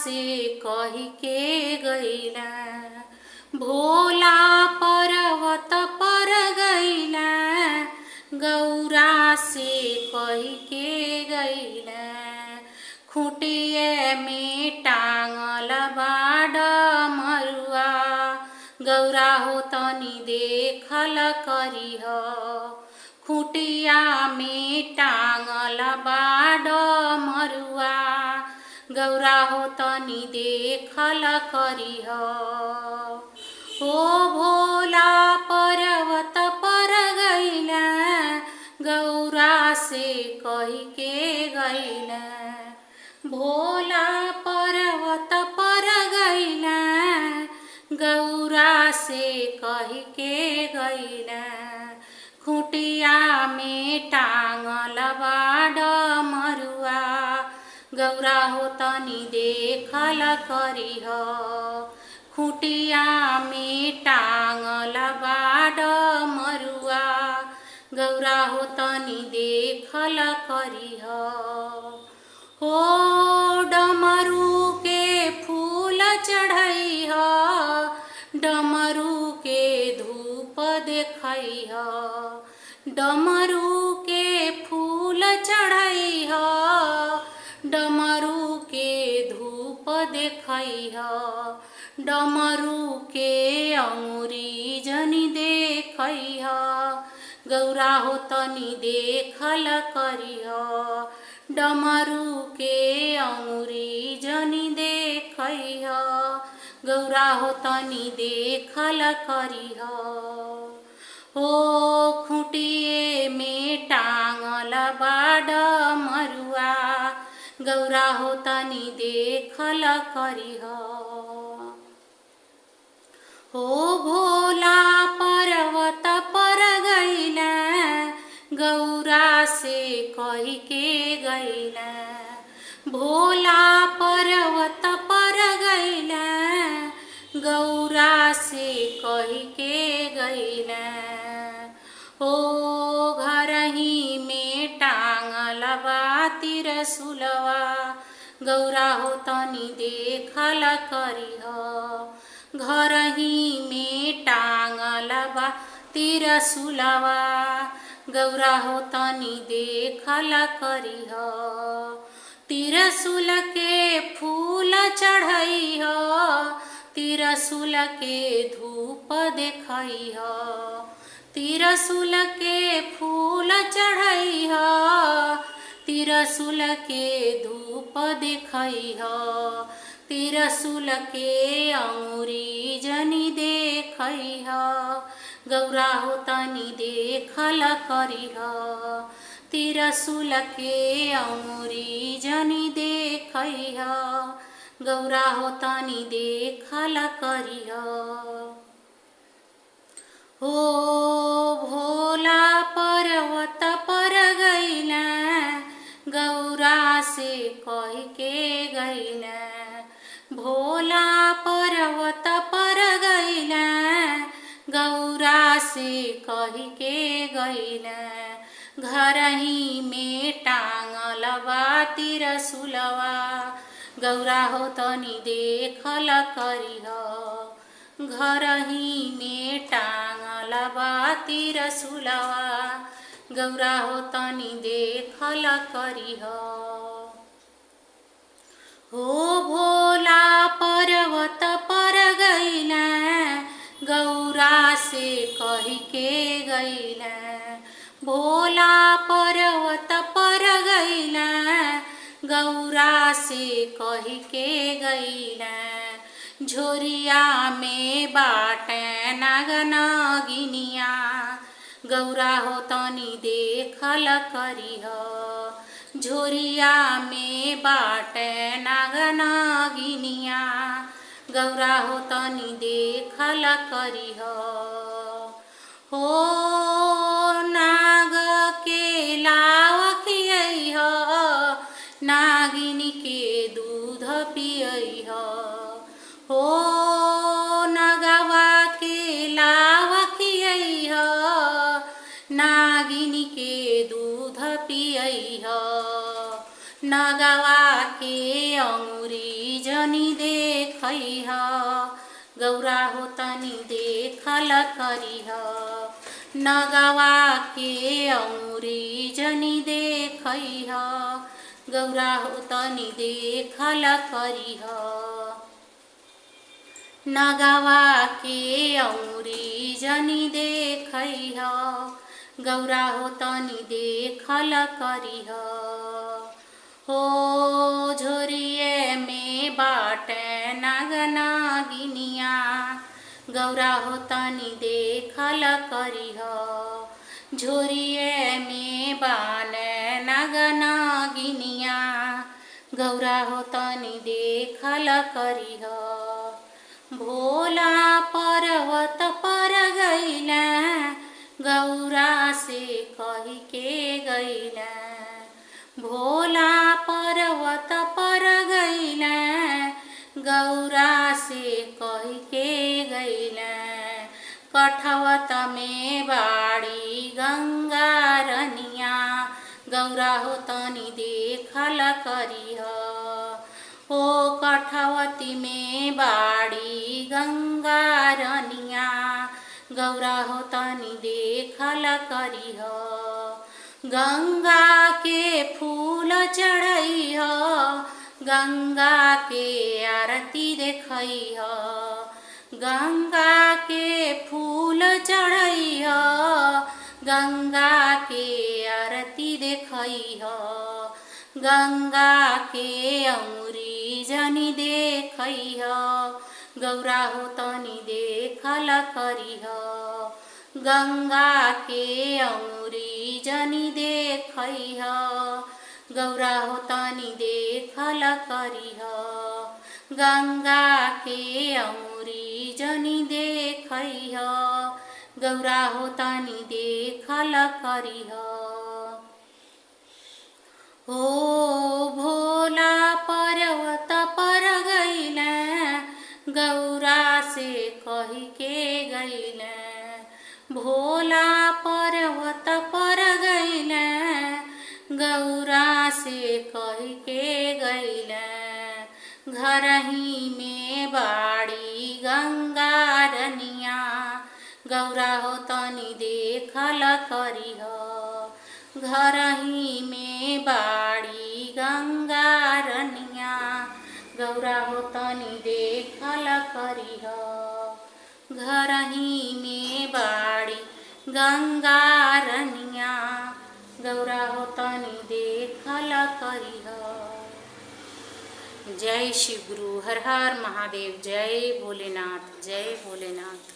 से कही के गईला। भोला पर्वत पर गईला, गौरा से कही के गईला। खुटिए में टांगल बाड मरुआ, गौरा हो तनी देखल करीह। खुटिया में टांगल बाड मरुआ, गौरा हो तनी देखल करीह। ओ भोला पर्वत पर गईला, गौरा से कही के गईला। भोला पर्वत पर गईला, गौरा से कही के गईला। खुटिया में टांगल बाड मरुआ, गौरा हो तनी देखल करीह। खुटिया में टांगल बाड मरुआ, गौरा हो तनी देखल करीह। हो डमरू के फूल चढ़ैह, डमरू के धूप देखैह। डमरू के फूल चढ़ैह, डमरू के धूप देखैह। डमरू के अंगुरी जनी देखैह, गौरा हो तनी देखल करीह। डमरू के अंगुरी जनी देखैह, गौरा हो तनी देखल करीह। हो खुटिए में टांगल बाड मरुआ, गौरा हो तनी देखल करीह। हो भोला पर्वत पर गईला, गौरा से कही के गईला। भोला पर्वत पर गईला, गौरा से कही के गईला। हो घरही में टांगल बा तिरसुलवा, गौरा हो तनी देखल करीह। घरही में टांगल बा तिरसुलवा, गौरा हो तनी देखल करीह। तिरसुल के फूल चढ़ैह, तिरसुल के धूप देखैह। तिरसुल के फूल चढ़ैह, तिरसुल के धूप देखैह। तिरसुल के अंगुरी जनी देखैह, गौरा हो तनी देखल करीह। तिरसुल के अंगुरी जनी देखैह, गौरा हो तनी देखल करीह। हो भोला पर्वत पर गईला, गौरा से कही के गईला। भोला पर्वत पर गईला, गौरा से कही के गईला। घरही में टांगल बा तिरसुलवा, गौरा हो तनी देखल करीह। घरही में टांगल बा तिरसुलवा, गौरा हो तनी देखल करीह। हो भोला पर्वत पर गईला, गौरा से कही के गईला। भोला पर्वत पर गईला, गौरा से कही के गईला। झोरिया में बाटे नागनागिनिया, गौरा हो तनी देखल करीह। झोरिया में बाटे नागनागिनिया, गौरा हो तनी देखल करीह। हो नाग के लाव खियैह, नागिनी के दूध पियैह। हो नगवा के लाव खियैह, नागिनी के दूध पियैह। नगवा के अंगुरी जनी देखैह गौरा हो तनी देखल करिह नगवा के औरी जनी देखैह गौरा हो तनी देखल करिह नगवा के औरी जनी देखैह गौरा हो तनी देखल करिह हो झोरिए में बाटे नाग नागिनिया गौरा हो तनी देखल करिह झोरिए में बाने नाग नागिनिया गौरा हो तनी देखल करिह भोला पर्वत पर गैला गौरा से कही के गैला भोला पर्वत पर गैला गौरा से कही के गैला कठवत में बाड़ी गंगा रनिया गौरा हो तनी देखल करिह ओ कठवती में बाड़ी गंगा रनिया गौरा हो तनी देखल करिह गंगा के फूल चढ़ैह गंगा के आरती देखैह गंगा के फूल चढ़ैह गंगा के आरती देखैह गंगा के औरी जनी देखैह गौरा हो तनी देखल करिह गंगा के औरी जनी देखैह गौरा हो तनी देखल करिह गंगा के औरी जनी देखैह गौरा हो तनी देखल करिह हो भोला पर्वत पर गैला गौरा से कही के गैला भोला पर्वत पर गैला गौरा से कही के गैला घर ही में बाड़ी गंगा रनिया गौरा हो तनी देखल करिह घर ही में बाड़ी गंगा रनिया गौरा हो तनी देखल करिह घर ही में बाड़ी गंगा रनिया गौरा हो तनी देखल करिह। जय शिव गुरु हर हर महादेव। जय भोलेनाथ जय भोलेनाथ।